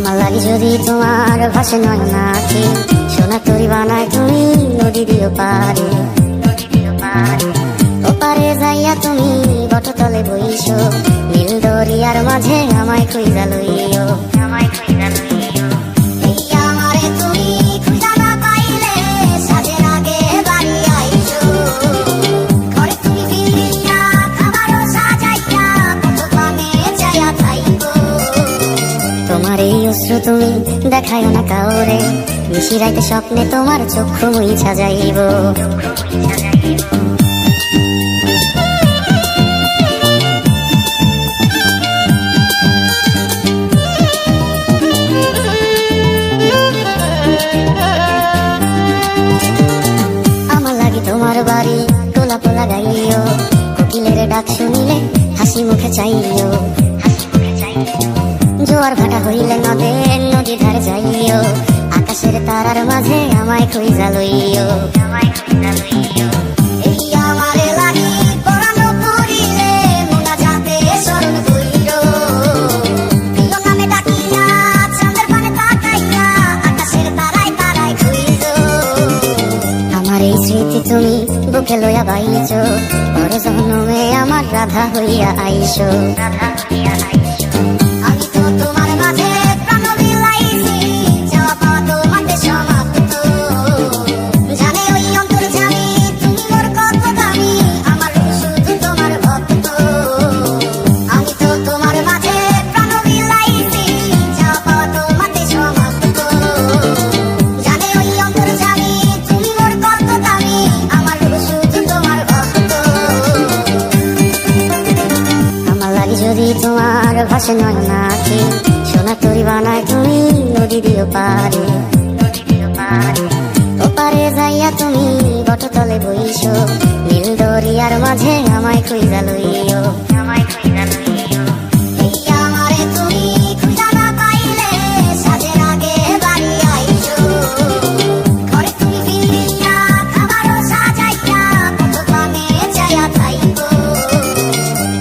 আমার লাগি যদি তোমার ভাসে নয়ন আঁখি, সোনা তরি বানায় তুমি নদী দিও পারে। ওপারে যাইয়া তুমি বটতলে বইছো, নীল দরিয়ার মাঝে আমায় খুঁজা লইও। তোমার এই অশ্রু তুমি দেখায় না কাউরে, নিশিরাইতে স্বপ্নে তোমার চক্ষু মুইছা যাইব। আমার লাগি তোমার বাড়ি তোলা পোলা গাইও, কোকিলের ডাক শুনিলে হাসি মুখে চাইও। জোয়ার ভাটা হইলে নদীর ধারে যাইও, আকাশের তারার মাঝে আমায় খুঁজা লইও। আমার এই স্মৃতি তুমি বুকে লইয়া বাইছো, বড় জন্মে আমার রাধা হইয়া আইসো। যদি তোমার ভাসে নয়ন আঁখি, সোনা তরি বানায় তুমি নদী দিও পারে। ওপারে যাইয়া তুমি বটতলে বইছো, নীল দরিয়ার মাঝে আমায় খুঁজা লইও।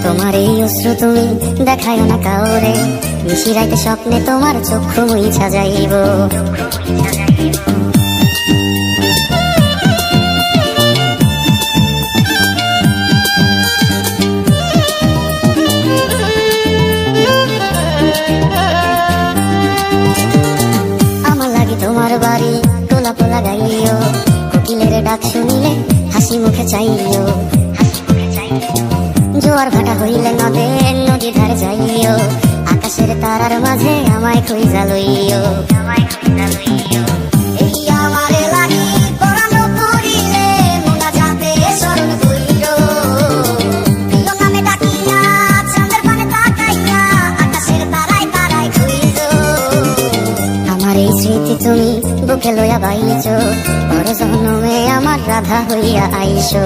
তোমার এই অশ্রু তুমি দেখায় না কাউরে, নিশিরাইতে স্বপ্নে তোমার চক্ষু মুইছা যাইব। আমার লাগি তোমার বাড়ি তোলা পোলা গাইও, কোকিলের ডাক শুনিলে হাসি মুখে চাইও। জোয়ার ভাটা হইলে নদীর ধারে যাইও, আকাশের তারার মাঝে আমায় খুঁজা লইও। আমার এই স্মৃতি তুমি বুকে লইয়া বাইছো, বড় জন্মে আমার রাধা হইয়া আইসো।